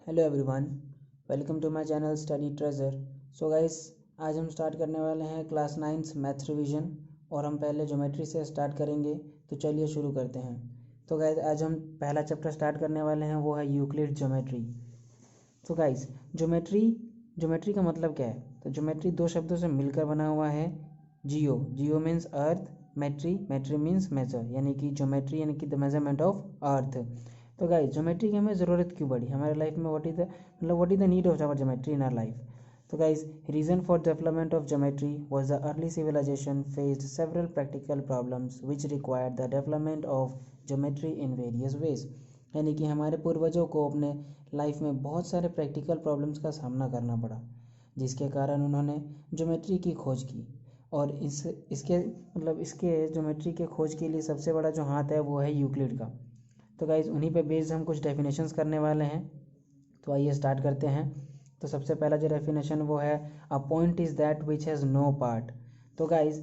Hello everyone, welcome to my channel study treasure. So guys, आज हम start करने वाले हैं क्लास 9 मैथ्स रिवीजन और हम पहले ज्योमेट्री से स्टार्ट करेंगे। तो चलिए शुरू करते हैं। तो गाइस, आज हम पहला चैप्टर स्टार्ट करने वाले हैं, वो है यूक्लिड ज्योमेट्री। तो गाइस, ज्योमेट्री का मतलब क्या है? तो ज्योमेट्री दो शब्दों से मिलकर बना हुआ है। Geo means earth, metry means measure, यानी कि ज्योमेट्री यानी कि द मेजरमेंट ऑफ अर्थ। तो गाइस, ज्योमेट्री की हमें ज़रूरत क्यों पड़ी हमारे लाइफ में? What is the need of our geometry in our life? तो guys, reason for development of geometry was the early civilization faced several practical problems which required the development of geometry in various ways. यानी कि हमारे पूर्वजों को अपने life में बहुत सारे प्रैक्टिकल प्रॉब्लम्स का सामना करना पड़ा, जिसके कारण उन्होंने ज्योमेट्री की खोज की। और इसके ज्योमेट्री के खोज के लिए सबसे बड़ा जो हाथ है वो है यूक्लिड का। तो गाइज, उन्हीं पे बेस्ड हम कुछ डेफिनेशंस करने वाले हैं। तो आइए स्टार्ट करते हैं। तो सबसे पहला जो डेफिनेशन वो है, a point is that which has no part. तो गाइज,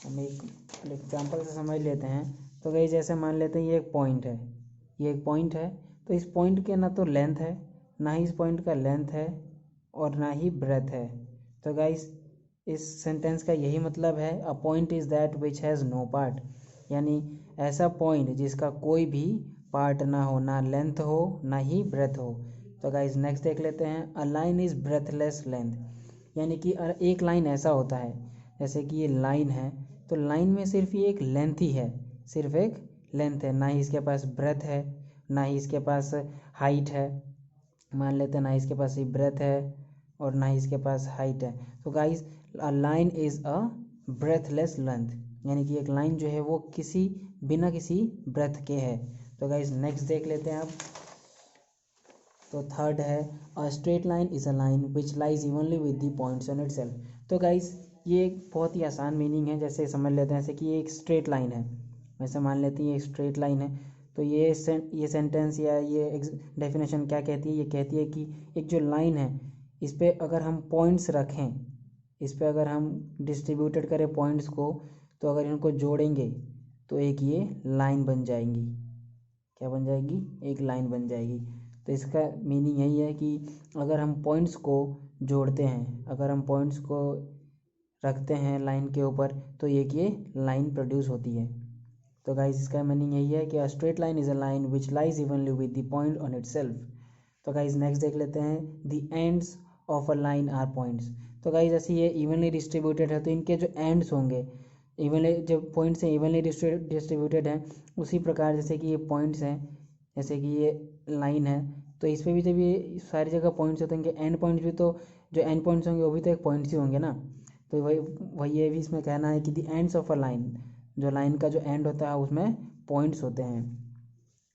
हम एक एग्जांपल से समझ लेते हैं। तो गाइज, जैसे मान लेते हैं ये एक पॉइंट है। तो इस पॉइंट के ना तो लेंथ है, ना ही इस पॉइंट का लेंथ है, और ना ही ब्रेथ है। तो गाइज, इस सेंटेंस का यही मतलब है, a point is that which has no part, यानी ऐसा पॉइंट जिसका कोई भी पार्ट ना हो, ना लेंथ हो ना ही ब्रेथ हो। तो गाइज, नेक्स्ट देख लेते हैं, a line is breathless length, यानी कि एक लाइन ऐसा होता है, जैसे कि ये लाइन है, तो लाइन में सिर्फ ये एक लेंथ ही है, सिर्फ एक लेंथ है, ना ही इसके पास ब्रेथ है, ना ही इसके पास हाइट है। मान लेते हैं ना इसके पास ही ब्रेथ है और ना ही इसके पास हाइट है। तो guys, a line is a breathless length, यानी कि एक लाइन जो है वो बिना किसी ब्रेथ के है। तो गाइज, नेक्स्ट देख लेते हैं अब। तो थर्ड है, अ straight line is a line which lies evenly with the points on itself. तो गाइज, ये एक बहुत ही आसान मीनिंग है। जैसे समझ लेते हैं, जैसे कि ये एक स्ट्रेट लाइन है, वैसे मान लेते हैं ये एक स्ट्रेट लाइन है। तो ये सेंटेंस या ये डेफिनेशन क्या कहती है? ये कहती है कि एक जो लाइन है, इस पर अगर हम पॉइंट्स रखें, इस पर अगर हम डिस्ट्रीब्यूटेड करें पॉइंट्स को, तो अगर इनको जोड़ेंगे तो एक ये लाइन बन जाएंगी। क्या बन जाएगी? एक लाइन बन जाएगी। तो इसका मीनिंग यही है कि अगर हम पॉइंट्स को जोड़ते हैं, अगर हम पॉइंट्स को रखते हैं लाइन के ऊपर, तो एक ये लाइन प्रोड्यूस होती है। तो गाइस, इसका मीनिंग यही है कि a straight line is a line which lies evenly with the point on itself. तो गाइस, नेक्स्ट देख लेते हैं, the ends of a line are points. तो गाइस, जैसे ये इवनली डिस्ट्रीब्यूटेड है, तो इनके जो एंड्स होंगे, इवनली जो पॉइंट्स हैं इवनली डिस्ट्रीब्यूटेड हैं, उसी प्रकार जैसे कि ये पॉइंट्स हैं, जैसे कि ये लाइन है, तो इस पर भी जब ये सारी जगह पॉइंट्स होते हैं, एंड पॉइंट्स भी तो जो एंड पॉइंट्स होंगे वो भी तो एक पॉइंट्स ही होंगे ना। तो वही वही ये भी इसमें कहना है कि the ends of a line, जो लाइन का जो एंड होता है उसमें पॉइंट्स होते हैं।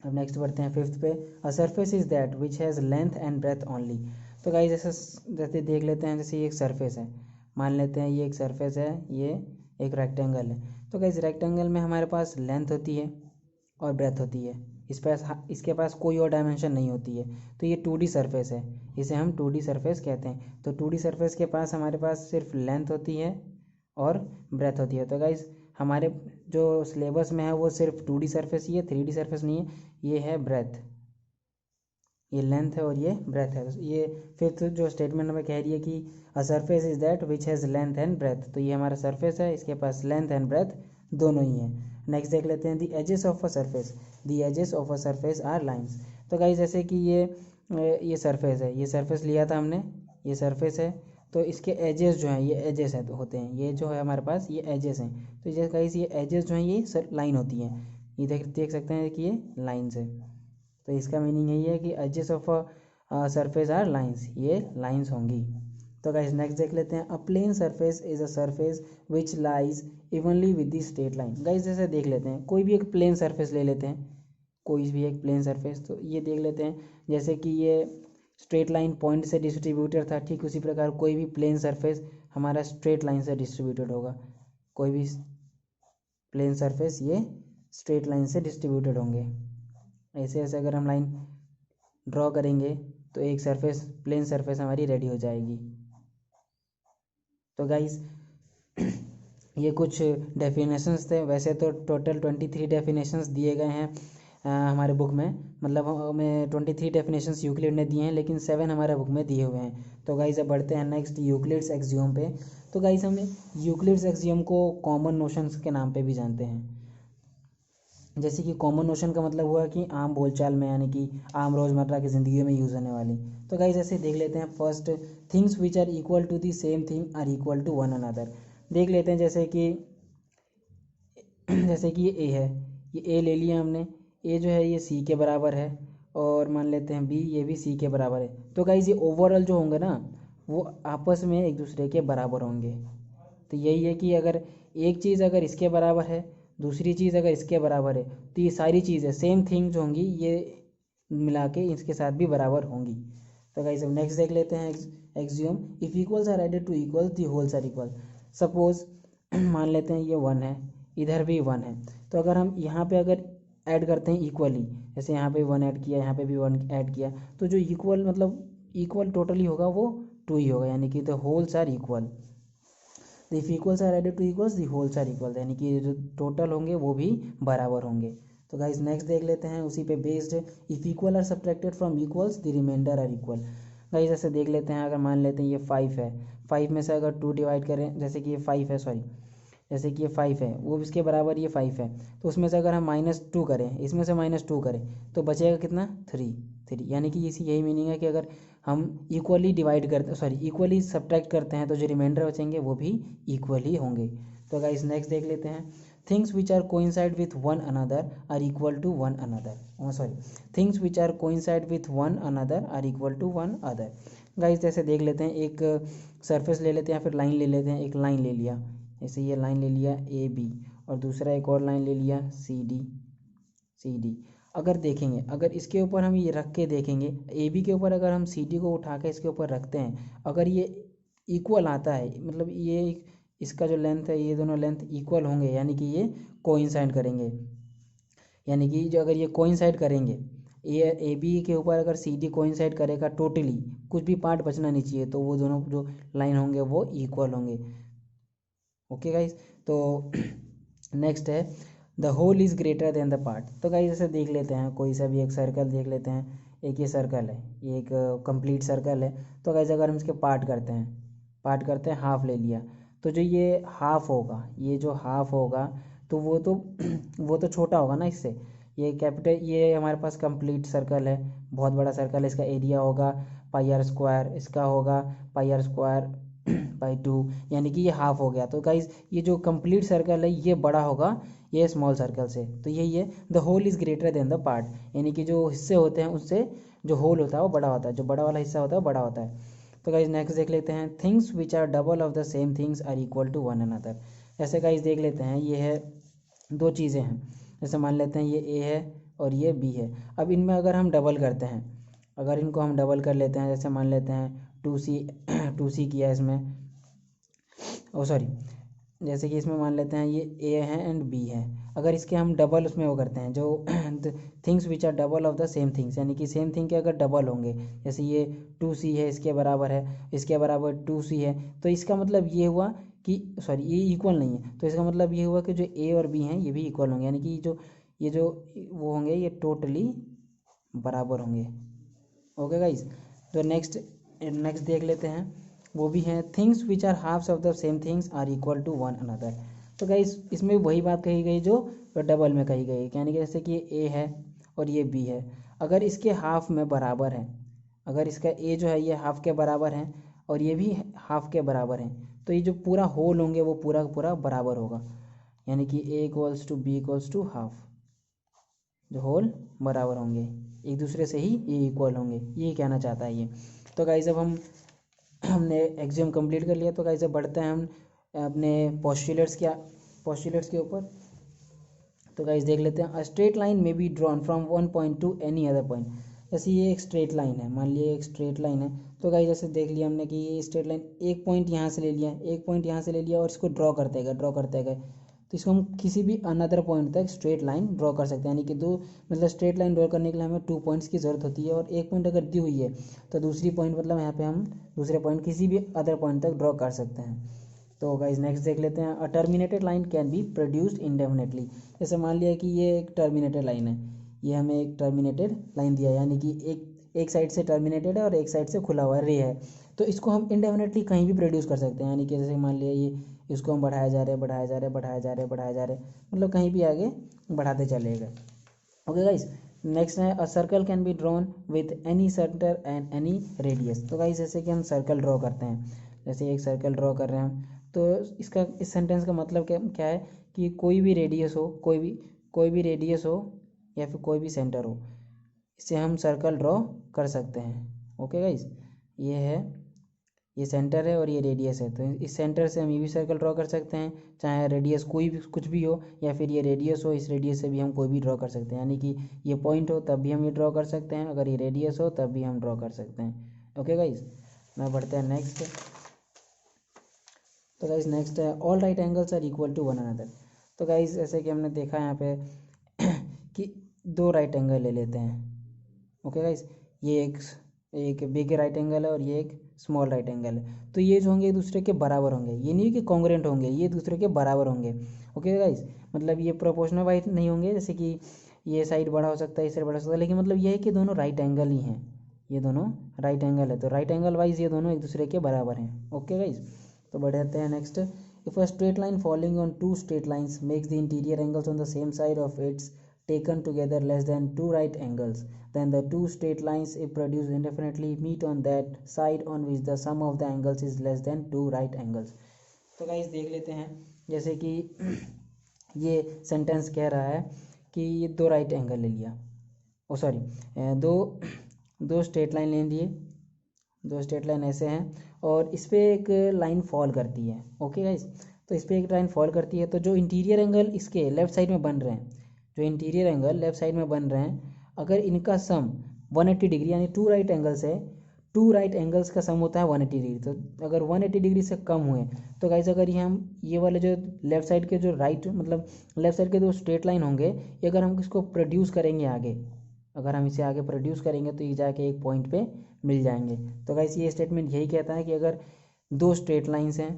अब नेक्स्ट बढ़ते हैं फिफ्थ पे, a surface is that which has length and breadth only. तो गाइस, जैसे देख लेते हैं, जैसे ये एक सरफेस है, मान लेते हैं ये एक सरफेस है, ये एक रेक्टेंगल है। तो गाइस, रेक्टेंगल में हमारे पास लेंथ होती है और ब्रेथ होती है, इसके पास कोई और डायमेंशन नहीं होती है। तो ये 2D सरफेस है, इसे हम 2D सरफेस कहते हैं। तो 2D सरफेस के पास हमारे पास सिर्फ लेंथ होती है और ब्रेथ होती है। तो गाइस, हमारे जो सिलेबस में है वो सिर्फ 2D सरफेस ही है, 3D सरफेस नहीं है। ये है ब्रेथ, ये लेंथ है और ये ब्रेथ है। ये फिफ्थ जो स्टेटमेंट हमें कह रही है कि a surface is that which has length and breadth, तो ये हमारा सरफेस है, इसके पास लेंथ एंड ब्रेथ दोनों ही है। नेक्स्ट देख लेते हैं, the edges of a surface, the edges of a surface are lines. तो गाइस, जैसे कि ये सरफेस है, ये सरफेस लिया था हमने, ये सरफेस है, तो इसके एजेस जो हैं, ये एजेस है होते हैं, ये जो है हमारे पास ये एजेस हैं। तो जैसे गाइस, ये एजेस जो हैं ये लाइन होती हैं, ये देख सकते हैं कि ये लाइन्स है। तो इसका मीनिंग यही है कि edges of a surface are lines, ये लाइंस होंगी। तो गाइस, नेक्स्ट देख लेते हैं, a plane surface is a surface which lies evenly with the straight line. Guys, जैसे देख लेते हैं, कोई भी एक प्लेन सरफेस ले लेते हैं, कोई भी एक प्लेन सरफेस, तो ये देख लेते हैं, जैसे कि ये स्ट्रेट लाइन पॉइंट से डिस्ट्रीब्यूटेड था, ठीक उसी प्रकार कोई भी प्लेन सरफेस हमारा स्ट्रेट लाइन से डिस्ट्रीब्यूटेड होगा। कोई भी प्लेन सरफेस ये स्ट्रेट लाइन से डिस्ट्रीब्यूटेड होंगे। ऐसे ऐसे अगर हम लाइन ड्रॉ करेंगे तो एक सरफेस, प्लेन सरफेस हमारी रेडी हो जाएगी। तो गाइस, ये कुछ डेफिनेशंस थे, वैसे तो टोटल 23 डेफिनेशंस दिए गए हैं, हमारे बुक में, मतलब हमें 23 डेफिनेशंस यूक्लिड ने दिए हैं, लेकिन 7 हमारे बुक में दिए हुए हैं। तो गाइस अब बढ़ते हैं नेक्स्ट यूक्लिड्स एक्सियोम पे। तो गाइस हम यूक्लिड्स एक्सियोम को कॉमन नोशंस के नाम पे भी जानते हैं। जैसे कि कॉमन नोशन का मतलब हुआ कि आम बोलचाल में, यानी कि आम रोज़मर्रा की ज़िंदगी में यूज़ होने वाली। तो गाइस ऐसे देख लेते हैं। First, things which are equal to the same thing are equal to one another. देख लेते हैं जैसे कि ये ए है, ये ए ले लिया हमने। ए जो है ये सी के बराबर है, और मान लेते हैं बी, ये भी सी के बराबर है। तो गाइस ये ओवरऑल जो होंगे ना, वो आपस में एक दूसरे के बराबर होंगे। तो यही है कि अगर एक चीज़ अगर इसके बराबर है, दूसरी चीज़ अगर इसके बराबर है, तो ये सारी चीज़ें सेम थिंग जो होंगी ये मिला के इसके साथ भी बराबर होंगी। तो गाइस अब नेक्स्ट देख लेते हैं axiom. If equals are added to equals the wholes are equal. Suppose मान लेते हैं ये 1 है, इधर भी 1 है। तो अगर हम यहाँ पे अगर ऐड करते हैं इक्वली, जैसे यहाँ पे 1 ऐड किया, यहाँ पे भी 1 ऐड किया, तो जो इक्वल मतलब इक्वल टोटली होगा वो 2 ही होगा, यानी कि the wholes are equal. If equals are added to equals the wholes are equal, यानी कि जो टोटल होंगे वो भी बराबर होंगे। तो गाइस नेक्स्ट देख लेते हैं उसी पे based. If equal are subtracted from equals the remainder are equal. Guys ऐसे देख लेते हैं, अगर मान लेते हैं ये 5 है, 5 में से अगर 2 डिवाइड करें, जैसे कि ये 5 है, सॉरी जैसे कि ये 5 है, वो इसके बराबर ये 5 है, तो उसमें से अगर हम -2 करें, इसमें से -2 करें, तो बचेगा कितना 3। यानी कि इसी यही मीनिंग है कि अगर हम इक्वली डिवाइड करते, सॉरी इक्वली सब्ट्रैक्ट करते हैं, तो जो रिमाइंडर बचेंगे वो भी इक्वल ही होंगे। तो गाइस नेक्स्ट देख लेते हैं। Things which are coincide with one another are equal to one another, sorry things which are coincide with one another are equal to one other. Guys जैसे देख लेते हैं, एक सरफेस ले लेते हैं, फिर लाइन ले लेते हैं। एक लाइन ले लिया, जैसे ये लाइन ले लिया ए बी, और दूसरा एक और लाइन ले लिया सी डी। अगर देखेंगे, अगर इसके ऊपर हम ये रख के देखेंगे, ए बी के ऊपर अगर हम सी डी को उठा के इसके ऊपर रखते हैं, अगर ये इक्वल आता है, मतलब ये इसका जो लेंथ है, ये दोनों लेंथ इक्वल होंगे, यानी कि ये कोइंसाइड करेंगे। यानी कि जो अगर ये कोइंसाइड करेंगे, ए बी के ऊपर अगर सी डी कोइंसाइड करेगा टोटली, कुछ भी पार्ट बचना नहीं चाहिए, तो वो दोनों जो लाइन होंगे वो इक्वल होंगे। ओके गाइज, तो नेक्स्ट है the whole is greater than the part. तो गाइज ऐसे देख लेते हैं, कोई सा भी एक सर्कल देख लेते हैं। एक ये सर्कल है, ये एक कंप्लीट सर्कल है। तो गाइज अगर हम इसके पार्ट करते हैं, हाफ ले लिया, तो जो ये हाफ होगा, ये जो हाफ होगा, तो वो तो वो तो छोटा होगा ना इससे। ये कैपिटल, ये हमारे पास कंप्लीट सर्कल है, बहुत बड़ा सर्कल है। इसका एरिया होगा पाई आर स्क्वायर, इसका होगा पाई आर स्क्वायर बाई 2, यानी कि ये हाफ हो गया। तो गाइज ये जो कंप्लीट सर्कल है ये बड़ा होगा ये स्मॉल सर्कल से। तो यही है the whole is greater than the part, यानी कि जो हिस्से होते हैं उससे जो होल होता है वो बड़ा होता है, जो बड़ा वाला हिस्सा होता है वो बड़ा होता है। तो गाइज नेक्स्ट देख लेते हैं। Things which are double of the same things are equal to one another. ऐसे गाइज देख लेते हैं, ये है दो चीज़ें हैं, जैसे मान लेते हैं ये ए है और ये बी है। अब इनमें अगर हम डबल करते हैं, अगर इनको हम डबल कर लेते हैं, जैसे मान लेते हैं 2c किया इसमें, ओ सॉरी, जैसे कि इसमें मान लेते हैं ये ए है एंड बी है। अगर इसके हम डबल उसमें वो करते हैं, जो things which are double of the same things, यानी कि सेम थिंग के अगर डबल होंगे, जैसे ये 2c है, इसके बराबर है, इसके बराबर 2c है, तो इसका मतलब ये हुआ कि सॉरी ये इक्वल नहीं है, तो इसका मतलब ये हुआ कि जो ए और बी हैं ये भी इक्वल होंगे, यानी कि ये जो वो होंगे ये टोटली बराबर होंगे। ओके गाइज, तो नेक्स्ट देख लेते हैं, वो भी हैं things which are halves of the same things are equal to one another. तो गाइस इसमें वही बात कही गई जो डबल में कही गई, यानी कि जैसे कि ए है और ये बी है, अगर इसके हाफ में बराबर है, अगर इसका ए जो है ये हाफ के बराबर है और ये भी हाफ के बराबर है, तो ये जो पूरा होल होंगे वो पूरा का पूरा बराबर होगा, यानी कि A equals to B equals to half, जो होल बराबर होंगे, एक दूसरे से ही ये इक्वल होंगे, ये कहना चाहता है ये। तो गाइस अब हमने एग्जाम कंप्लीट कर लिया। तो गाइस अब बढ़ते हैं हम अपने पोस्टुलेट्स के ऊपर। तो गाइस देख लेते हैं। अ स्ट्रेट लाइन में be drawn from one point two any other point. जैसे ये एक स्ट्रेट लाइन है, मान लिया एक स्ट्रेट लाइन है, तो गाइस जैसे देख लिया हमने कि ये स्ट्रेट लाइन एक पॉइंट यहाँ से ले लिया, एक पॉइंट यहाँ से ले लिया, और इसको ड्रॉ करते गए, तो इसको हम किसी भी अनदर पॉइंट तक स्ट्रेट लाइन ड्रॉ कर सकते हैं, यानी कि दो, मतलब स्ट्रेट लाइन ड्रॉ करने के लिए हमें 2 पॉइंट्स की ज़रूरत होती है, और एक पॉइंट अगर दी हुई है तो दूसरी पॉइंट, मतलब यहाँ पे हम दूसरे पॉइंट किसी भी अदर पॉइंट तक ड्रॉ कर सकते हैं। तो गाइज नेक्स्ट देख लेते हैं। A terminated line can be produced indefinitely. जैसे मान लिया कि ये एक टर्मिनेटेड लाइन है, ये हमें एक टर्मिनेटेड लाइन दिया है, यानी कि एक साइड से टर्मिनेटेड है और एक साइड से खुला हुआ रे है। तो इसको हम इंडेफिनेटली कहीं भी प्रोड्यूस कर सकते हैं, यानी कि जैसे मान लिया ये इसको हम बढ़ाया जा रहे हैं, बढ़ाया जा रहे हैं, बढ़ाया जा रहे हैं, बढ़ाया जा रहे हैं, मतलब कहीं भी आगे बढ़ाते चले गए। ओके गाइस, नेक्स्ट है a circle can be drawn with any centre and any radius. तो गाइस जैसे कि हम सर्कल ड्रॉ करते हैं, जैसे एक सर्कल ड्रॉ कर रहे हैं हम, तो इसका इस सेंटेंस का मतलब क्या है कि कोई भी रेडियस हो, कोई भी रेडियस हो या फिर कोई भी सेंटर हो, इससे हम सर्कल ड्रॉ कर सकते हैं। ओके गाइस, ये है, ये सेंटर है और ये रेडियस है, तो इस सेंटर से हम ये भी सर्कल ड्रॉ कर सकते हैं, चाहे रेडियस कोई भी कुछ भी हो, या फिर ये रेडियस हो, इस रेडियस से भी हम कोई भी ड्रॉ कर सकते हैं, यानी कि ये पॉइंट हो तब भी हम ये ड्रॉ कर सकते हैं, अगर ये रेडियस हो तब भी हम ड्रॉ कर सकते हैं। ओके गाइस, मैं बढ़ते हैं नेक्स्ट। तो गाइस नेक्स्ट है all right angles are equal to one another. तो गाइस जैसे कि हमने देखा यहाँ पे कि दो राइट एंगल ले लेते हैं। ओके गाइस, ये एक बिग राइट एंगल है और ये एक स्मॉल राइट एंगल है, तो ये जो होंगे एक दूसरे के बराबर होंगे, ये नहीं कि कॉन्ग्रुएंट होंगे, ये दूसरे के बराबर होंगे। ओके गाइस, मतलब ये प्रोपोर्शनल वाइज नहीं होंगे, जैसे कि ये साइड बड़ा हो सकता है, इस साइड बड़ा हो सकता है, लेकिन मतलब ये है कि दोनों राइट एंगल ही हैं, ये दोनों राइट एंगल है, तो राइट एंगल वाइज ये दोनों एक दूसरे के बराबर हैं। ओके गाइस, तो बढ़ जाते हैं next. If a straight line following on two straight lines makes the interior angles on the same side of its taken together less than two right angles, then the two straight lines if produced indefinitely meet on that side on which the sum of the angles is less than two right angles। तो guys देख लेते हैं, जैसे कि ये sentence कह रहा है कि ये दो राइट एंगल ले लिया, ओ सॉरी दो स्ट्रेट लाइन ले लिए, दो स्ट्रेट लाइन ऐसे हैं और इस पर एक लाइन फॉल करती है। ओके गाइस, तो इस पर एक लाइन फॉल करती है, तो जो इंटीरियर एंगल इसके लेफ्ट साइड में बन रहे हैं, जो इंटीरियर एंगल लेफ्ट साइड में बन रहे हैं, अगर इनका सम 180 डिग्री, यानी टू राइट एंगल्स है, टू राइट एंगल्स का सम होता है 180 डिग्री, तो अगर 180 डिग्री से कम हुए, तो गाइस अगर ये हम ये वाले जो लेफ्ट साइड के जो राइट मतलब लेफ्ट साइड के जो स्ट्रेट लाइन होंगे, ये अगर हम इसको प्रोड्यूस करेंगे आगे, अगर हम इसे आगे प्रोड्यूस करेंगे तो ये जाके एक पॉइंट पे मिल जाएंगे। तो गाइस ये स्टेटमेंट यही कहता है कि अगर दो स्ट्रेट लाइंस हैं,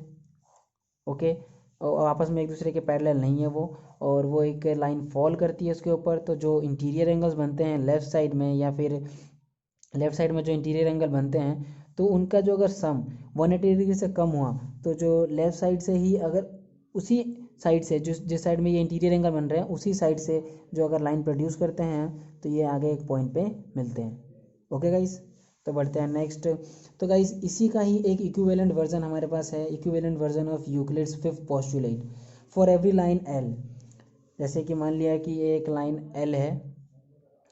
ओके, और आपस में एक दूसरे के पैरेलल नहीं है वो, और वो एक लाइन फॉल करती है उसके ऊपर, तो जो इंटीरियर एंगल्स बनते हैं लेफ़्ट साइड में, या फिर लेफ़्ट साइड में जो इंटीरियर एंगल बनते हैं, तो उनका जो अगर सम 180 डिग्री से कम हुआ, तो जो लेफ़्ट साइड से ही अगर उसी साइड से जिस साइड में ये इंटीरियर एंगल बन रहे हैं उसी साइड से जो अगर लाइन प्रोड्यूस करते हैं, तो ये आगे एक पॉइंट पे मिलते हैं। ओके गाइस, तो बढ़ते हैं नेक्स्ट। तो गाइस इसी का ही एक इक्विवेलेंट वर्जन हमारे पास है, equivalent version of Euclid's fifth postulate for every line L. जैसे कि मान लिया कि एक लाइन एल है,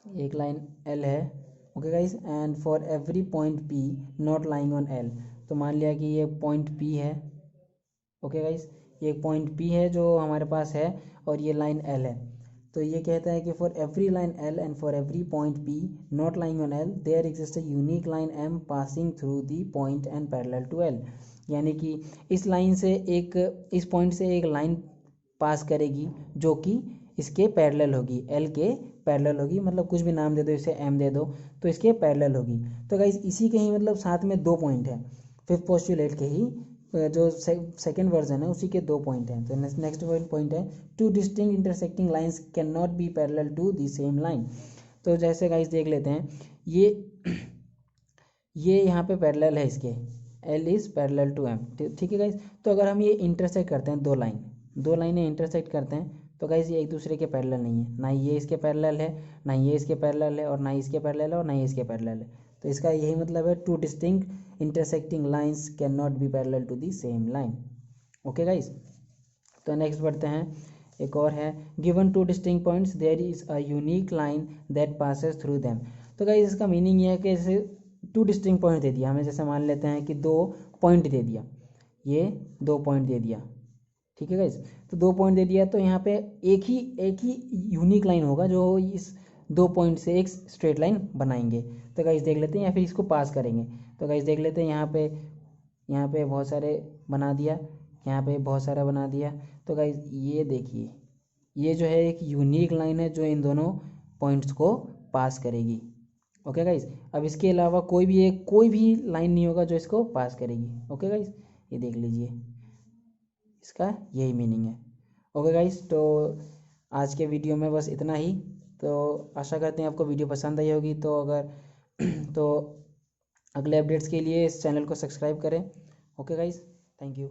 एक लाइन एल है, okay guys, and for every point P not lying on L. तो मान लिया कि ये पॉइंट पी है, ओके गाइस, ये एक पॉइंट पी है जो हमारे पास है और ये लाइन एल है, तो ये कहता है कि for every line L and for every point P not lying on L there exist a unique line M passing through the point and parallel to L. यानी कि इस लाइन से इस पॉइंट से एक लाइन पास करेगी जो कि इसके पैरेलल होगी, एल के पैरेलल होगी, मतलब कुछ भी नाम दे दो, इसे एम दे दो, तो इसके पैरेलल होगी। तो गाइस इसी के ही मतलब साथ में दो पॉइंट है, फिफ्थ पोस्टुलेट के ही जो सेकेंड वर्जन है उसी के दो पॉइंट हैं। तो नेक्स्ट पॉइंट है two distinct intersecting lines can not be parallel to the same line. तो जैसे गाइस देख लेते हैं, ये यहाँ पे पैरेलल है इसके, L is parallel to M, ठीक है गाइस। तो अगर हम ये इंटरसेक्ट करते हैं, दो लाइनें इंटरसेक्ट करते हैं, तो गाइस ये एक दूसरे के पैरेलल नहीं है, ना ये इसके पैरेलल है, ना ये इसके पैरेलल है, और ना इसके पैरेलल है, और ना ये इसके पैरेलल है। तो इसका यही मतलब है two distinct intersecting lines can not be parallel to the same line. Okay guys, तो नेक्स्ट बढ़ते हैं, एक और है given two distinct points there is a unique line that passes through them. तो गाइस इसका मीनिंग ये है कि जैसे टू डिस्टिंक्ट पॉइंट दे दिया हमें, जैसे मान लेते हैं कि दो पॉइंट दे दिया, ये दो पॉइंट दे दिया, ठीक है गाइस, तो दो पॉइंट दे दिया, तो यहाँ पे एक ही यूनिक लाइन होगा जो इस दो पॉइंट से एक स्ट्रेट लाइन बनाएंगे। तो गाइस देख लेते हैं, या फिर इसको पास करेंगे। तो गाइस देख लेते हैं, यहाँ पे बहुत सारे बना दिया, यहाँ पे बहुत सारा बना दिया। तो गाइस ये देखिए, ये जो है एक यूनिक लाइन है जो इन दोनों पॉइंट्स को पास करेगी। ओके गाइस, अब इसके अलावा कोई भी लाइन नहीं होगा जो इसको पास करेगी। ओके गाइस, ये देख लीजिए, इसका यही मीनिंग है। ओके गाइस, तो आज के वीडियो में बस इतना ही। तो आशा करते हैं आपको वीडियो पसंद आई होगी। तो अगर तो अगले अपडेट्स के लिए इस चैनल को सब्सक्राइब करें। Okay guys, thank you.